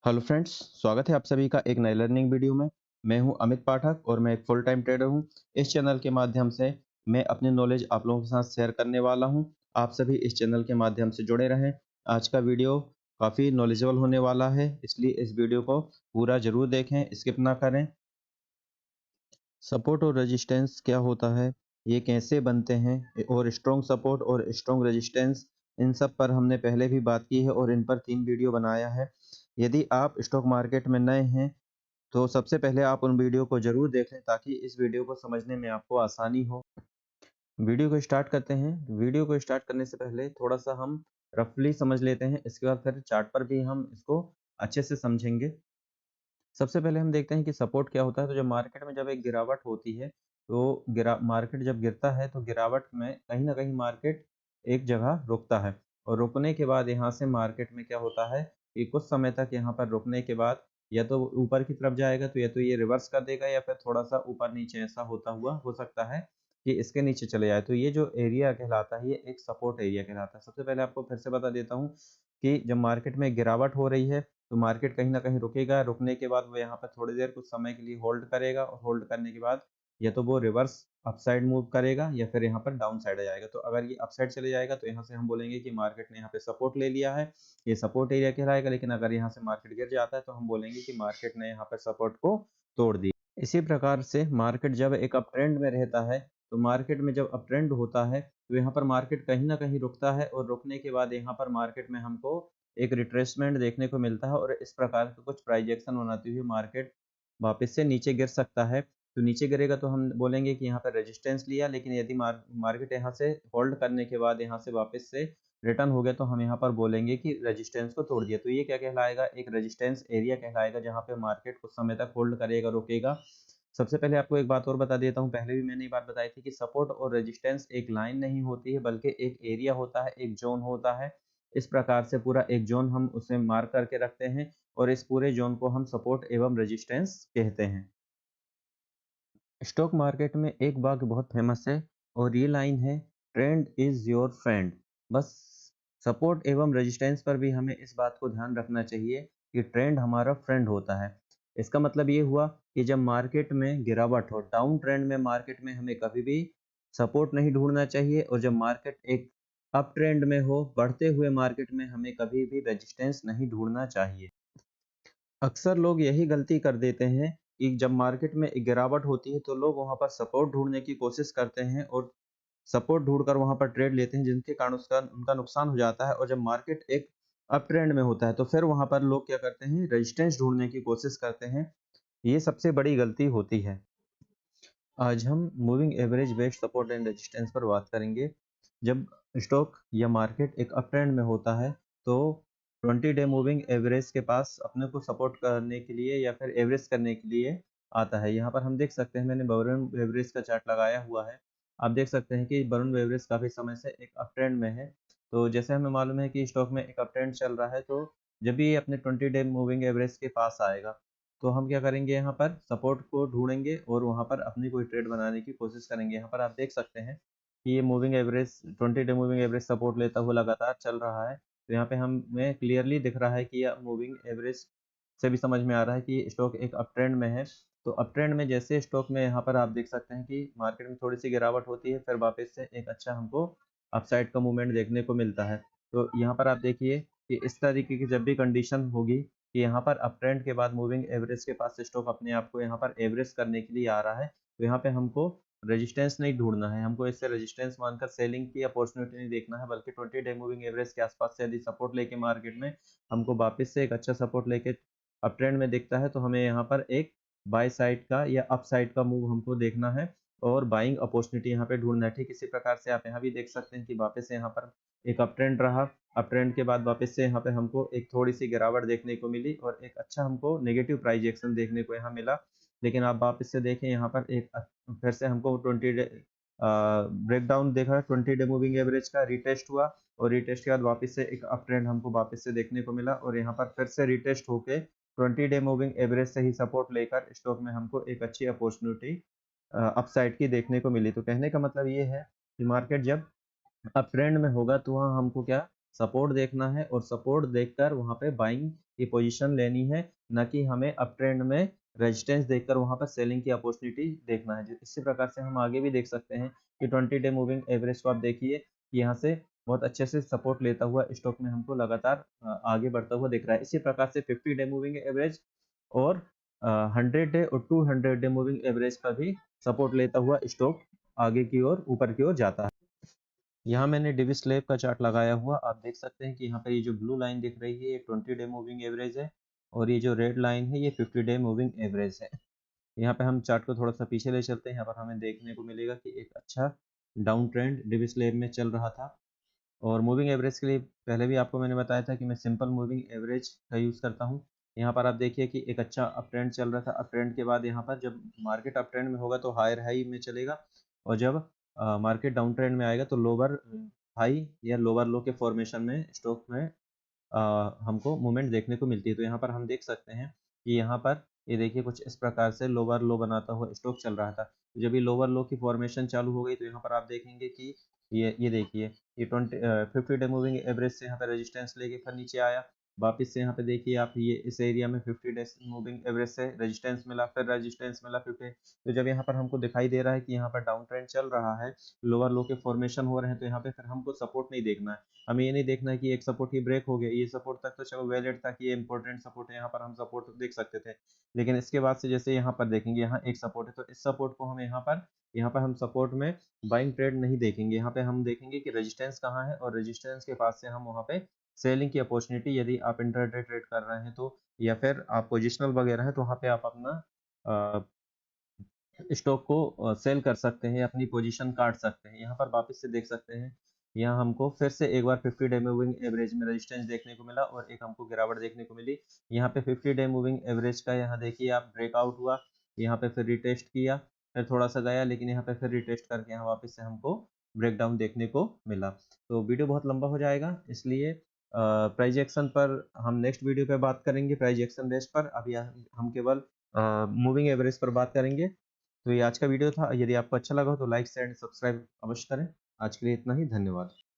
Hello friends, स्वागत है आप सभी का एक नए लर्निंग वीडियो में। मैं हूं अमित पाठक और मैं एक फुल टाइम ट्रेडर हूं। इस चैनल के माध्यम से मैं अपनी नॉलेज आप लोगों के साथ शेयर करने वाला हूं। आप सभी इस चैनल के माध्यम से जुड़े रहें। आज का वीडियो काफ़ी नॉलेजेबल होने वाला है, इसलिए इस वीडियो को पूरा ज़रूर देखें, स्किप ना करें। सपोर्ट और रेजिस्टेंस क्या होता है, ये कैसे बनते हैं और स्ट्रॉन्ग सपोर्ट और स्ट्रॉन्ग रेजिस्टेंस, इन सब पर हमने पहले भी बात की है और इन पर 3 वीडियो बनाया है। यदि आप स्टॉक मार्केट में नए हैं तो सबसे पहले आप उन वीडियो को ज़रूर देख लें ताकि इस वीडियो को समझने में आपको आसानी हो। वीडियो को स्टार्ट करते हैं। वीडियो को स्टार्ट करने से पहले थोड़ा-सा हम रफली समझ लेते हैं, इसके बाद फिर चार्ट पर भी हम इसको अच्छे से समझेंगे। सबसे पहले हम देखते हैं कि सपोर्ट क्या होता है। तो जब मार्केट में जब एक गिरावट होती है, तो मार्केट जब गिरता है तो गिरावट में कहीं न कहीं मार्केट एक जगह रुकता है और रुकने के बाद यहाँ से मार्केट में क्या होता है कि कुछ समय तक यहाँ पर रुकने के बाद या तो ऊपर की तरफ जाएगा, तो या तो ये रिवर्स कर देगा या फिर थोड़ा-सा ऊपर-नीचे ऐसा होता हुआ हो सकता है कि इसके नीचे चले जाए। तो ये जो एरिया कहलाता है, ये एक सपोर्ट एरिया कहलाता है। सबसे पहले आपको फिर से बता देता हूँ कि जब मार्केट में गिरावट हो रही है तो मार्केट कहीं न कहीं रुकेगा, रुकने के बाद वो यहाँ पे थोड़ी देर कुछ समय के लिए होल्ड करेगा और होल्ड करने के बाद या तो वो रिवर्स अपसाइड मूव करेगा या फिर यहाँ पर डाउन साइड आ जाएगा। तो अगर ये अपसाइड चले जाएगा तो यहाँ से हम बोलेंगे कि मार्केट ने यहाँ पे सपोर्ट ले लिया है, ये सपोर्ट एरिया कहलाएगा। लेकिन अगर यहाँ से मार्केट गिर जाता है तो हम बोलेंगे कि मार्केट ने यहाँ पे सपोर्ट को तोड़ दिया। इसी प्रकार से मार्केट जब एक अप ट्रेंड में रहता है, तो मार्केट में जब अप ट्रेंड होता है, तो यहाँ पर मार्केट कहीं न कहीं रुकता है और रुकने के बाद यहाँ पर मार्केट में हमको एक रिट्रेसमेंट देखने को मिलता है और इस प्रकार के कुछ प्राइस एक्शन बनाती हुई मार्केट वापस से नीचे गिर सकता है। तो नीचे गिरेगा तो हम बोलेंगे कि यहाँ पर रेजिस्टेंस लिया, लेकिन यदि मार्केट यहाँ से होल्ड करने के बाद यहाँ से वापस से रिटर्न हो गया तो हम यहाँ पर बोलेंगे कि रेजिस्टेंस को तोड़ दिया। तो ये क्या कहलाएगा, एक रेजिस्टेंस एरिया कहलाएगा जहाँ पे मार्केट कुछ समय तक होल्ड करेगा, रुकेगा। सबसे पहले आपको एक बात और बता देता हूँ, पहले भी मैंने ये बात बताई थी कि सपोर्ट और रेजिस्टेंस एक लाइन नहीं होती है, बल्कि एक एरिया होता है, एक जोन होता है। इस प्रकार से पूरा एक जोन हम उसे मार्क करके रखते हैं और इस पूरे जोन को हम सपोर्ट एवं रेजिस्टेंस कहते हैं। स्टॉक मार्केट में एक वाक्य बहुत फेमस है और ये लाइन है, ट्रेंड इज योर फ्रेंड। बस सपोर्ट एवं रेजिस्टेंस पर भी हमें इस बात को ध्यान रखना चाहिए कि ट्रेंड हमारा फ्रेंड होता है। इसका मतलब ये हुआ कि जब मार्केट में गिरावट हो, डाउन ट्रेंड में मार्केट में हमें कभी भी सपोर्ट नहीं ढूंढना चाहिए और जब मार्केट एक अप ट्रेंड में हो, बढ़ते हुए मार्केट में हमें कभी भी रेजिस्टेंस नहीं ढूंढना चाहिए। अक्सर लोग यही गलती कर देते हैं कि जब मार्केट में एक गिरावट होती है तो लोग वहां पर सपोर्ट ढूंढने की कोशिश करते हैं और सपोर्ट ढूंढकर वहां पर ट्रेड लेते हैं, जिनके कारण उसका उनका नुकसान हो जाता है। और जब मार्केट एक अप ट्रेंड में होता है तो फिर वहां पर लोग क्या करते हैं, रेजिस्टेंस ढूंढने की कोशिश करते हैं। ये सबसे बड़ी गलती होती है। आज हम moving average based support and resistance पर बात करेंगे। जब स्टॉक या मार्केट एक अप ट्रेंड में होता है तो 20 डे मूविंग एवरेज के पास अपने को सपोर्ट करने के लिए या फिर एवरेज करने के लिए आता है। यहाँ पर हम देख सकते हैं, मैंने बरुन एवरेज का चार्ट लगाया हुआ है। आप देख सकते हैं कि बरुन एवरेज काफ़ी समय से एक अप ट्रेंड में है। तो जैसे हमें मालूम है कि स्टॉक में एक अप ट्रेंड चल रहा है, तो जब भी ये अपने 20 डे मूविंग एवरेज के पास आएगा तो हम क्या करेंगे, यहाँ पर सपोर्ट को ढूंढेंगे और वहाँ पर अपनी कोई ट्रेड बनाने की कोशिश करेंगे। यहाँ पर आप देख सकते हैं कि ये moving average 20 day moving average support लेता हुआ लगातार चल रहा है। तो यहाँ पे हमें क्लियरली दिख रहा है कि यह मूविंग एवरेज से भी समझ में आ रहा है कि स्टॉक एक अप ट्रेंड में है। तो अप ट्रेंड में जैसे स्टॉक में यहाँ पर आप देख सकते हैं कि मार्केट में थोड़ी सी गिरावट होती है, फिर वापस से एक अच्छा हमको अपसाइड का मूवमेंट देखने को मिलता है। तो यहाँ पर आप देखिए कि इस तरीके की जब भी कंडीशन होगी कि यहाँ पर अप ट्रेंड के बाद मूविंग एवरेज के पास स्टॉक अपने आप को यहाँ पर एवरेज करने के लिए आ रहा है, तो यहाँ पे हमको रेजिस्टेंस नहीं ढूंढना है, हमको इससे रेजिस्टेंस मानकर सेलिंग की अपॉर्चुनिटी नहीं देखना है, बल्कि 20 डे मूविंग एवरेज के आसपास से यदि सपोर्ट लेके मार्केट में हमको वापस से एक अच्छा सपोर्ट लेके अप ट्रेंड में दिखता है तो हमें यहाँ पर एक बाय साइड का या अप साइड का मूव हमको देखना है और बाइंग अपॉर्चुनिटी यहाँ पे ढूंढना है। ठीक इसी प्रकार से आप यहाँ भी देख सकते हैं कि वापस से यहाँ पर एक अप ट्रेंड रहा, अप ट्रेंड के बाद वापस से यहाँ पे हमको एक थोड़ी सी गिरावट देखने को मिली और एक अच्छा हमको नेगेटिव प्राइस एक्शन देखने को यहाँ मिला। लेकिन आप वापस से देखें, यहाँ पर एक फिर से हमको 20 डे ब्रेकडाउन देखा, 20 डे मूविंग एवरेज का रिटेस्ट हुआ और रिटेस्ट के बाद वापस से एक अप ट्रेंड हमको वापस से देखने को मिला और यहाँ पर फिर से रिटेस्ट होके 20 डे मूविंग एवरेज से ही सपोर्ट लेकर स्टॉक में हमको एक अच्छी अपॉर्चुनिटी अपसाइड की देखने को मिली। तो कहने का मतलब ये है कि मार्केट जब अब ट्रेंड में होगा तो वहाँ हमको क्या, सपोर्ट देखना है और सपोर्ट देखकर वहाँ पे बाइंग की पोजीशन लेनी है, ना कि हमें अप ट्रेंड में रेजिस्टेंस देखकर वहां पर सेलिंग की अपॉर्चुनिटी देखना है। इसी प्रकार से हम आगे भी देख सकते हैं कि 20 डे मूविंग एवरेज को आप देखिए कि यहाँ से बहुत अच्छे से सपोर्ट लेता हुआ स्टॉक में हमको लगातार आगे बढ़ता हुआ दिख रहा है। इसी प्रकार से 50 डे मूविंग एवरेज और 100 डे और 200 डे मूविंग एवरेज का भी सपोर्ट लेता हुआ स्टॉक आगे की ओर ऊपर की ओर जाता है। यहाँ मैंने डिवी स्लैब का चार्ट लगाया हुआ, आप देख सकते हैं कि यहाँ पर ये जो ब्लू लाइन दिख रही है ये 20 डे मूविंग एवरेज है और ये जो रेड लाइन है ये 50 डे मूविंग एवरेज है। यहाँ पे हम चार्ट को थोड़ा सा पीछे ले चलते हैं, यहाँ पर हमें देखने को मिलेगा कि एक अच्छा डाउन ट्रेंड डिवी स्लैब में चल रहा था। और मूविंग एवरेज के लिए पहले भी आपको मैंने बताया था कि मैं सिंपल मूविंग एवरेज का यूज़ करता हूँ। यहाँ पर आप देखिए कि एक अच्छा अप ट्रेंड चल रहा था, अप ट्रेंड के बाद यहाँ पर जब मार्केट अप ट्रेंड में होगा तो हायर हाई में चलेगा और जब मार्केट डाउन ट्रेंड में आएगा तो लोअर हाई या लोअर लो के फॉर्मेशन में स्टॉक में हमको मूवमेंट देखने को मिलती है। तो यहाँ पर हम देख सकते हैं कि यहाँ पर ये देखिए कुछ इस प्रकार से लोअर लो बनाता हुआ स्टॉक चल रहा था। जब ये लोअर लो की फॉर्मेशन चालू हो गई तो यहाँ पर आप देखेंगे कि ये देखिए ये 50 डे मूविंग एवरेज से यहाँ पे रेजिस्टेंस लेके फिर नीचे आया। वापस से यहाँ पे देखिए आप ये इस एरिया में 50 डेज मूविंग एवरेज से रेजिस्टेंस मिला, फिर रेजिस्टेंस मिला 50। तो जब यहाँ पर हमको दिखाई दे रहा है कि यहाँ पर डाउन ट्रेंड चल रहा है, लोअर लो के फॉर्मेशन हो रहे हैं, तो यहाँ पे फिर हमको सपोर्ट नहीं देखना है। हमें ये नहीं देखना है कि एक सपोर्ट ही ब्रेक हो गया, ये सपोर्ट तक तो चलो वैलिड था कि ये इंपॉर्टेंट सपोर्ट है, यहाँ पर हम सपोर्ट देख सकते थे। लेकिन इसके बाद से जैसे यहाँ पर देखेंगे यहाँ एक सपोर्ट है, तो इस सपोर्ट को हम यहाँ पर हम सपोर्ट में बाइंग ट्रेड नहीं देखेंगे। यहाँ पे हम देखेंगे कि रेजिस्टेंस कहाँ है और रेजिस्टेंस के पास से हम वहाँ पे सेलिंग की अपॉर्चुनिटी, यदि आप इंट्राडे ट्रेड कर रहे हैं तो या फिर आप पोजिशनल वगैरह है तो वहाँ पे आप अपना स्टॉक को सेल कर सकते हैं, अपनी पोजीशन काट सकते हैं। यहाँ पर वापस से देख सकते हैं, यहाँ हमको फिर से एक बार 50 डे मूविंग एवरेज में रेजिस्टेंस देखने को मिला और एक हमको गिरावट देखने को मिली। यहाँ पे 50 डे मूविंग एवरेज का यहाँ देखिए आप ब्रेकआउट हुआ, यहाँ पे फिर रिटेस्ट किया, फिर थोड़ा सा गया, लेकिन यहाँ पे फिर रिटेस्ट करके यहाँ वापस से हमको ब्रेकडाउन देखने को मिला। तो वीडियो बहुत लंबा हो जाएगा, इसलिए प्राइस एक्शन पर हम नेक्स्ट वीडियो पे बात करेंगे, प्राइस एक्शन बेस पर। अभी हम केवल मूविंग एवरेज पर बात करेंगे। तो ये आज का वीडियो था, यदि आपको अच्छा लगा हो तो लाइक शेयर एंड सब्सक्राइब अवश्य करें। आज के लिए इतना ही, धन्यवाद।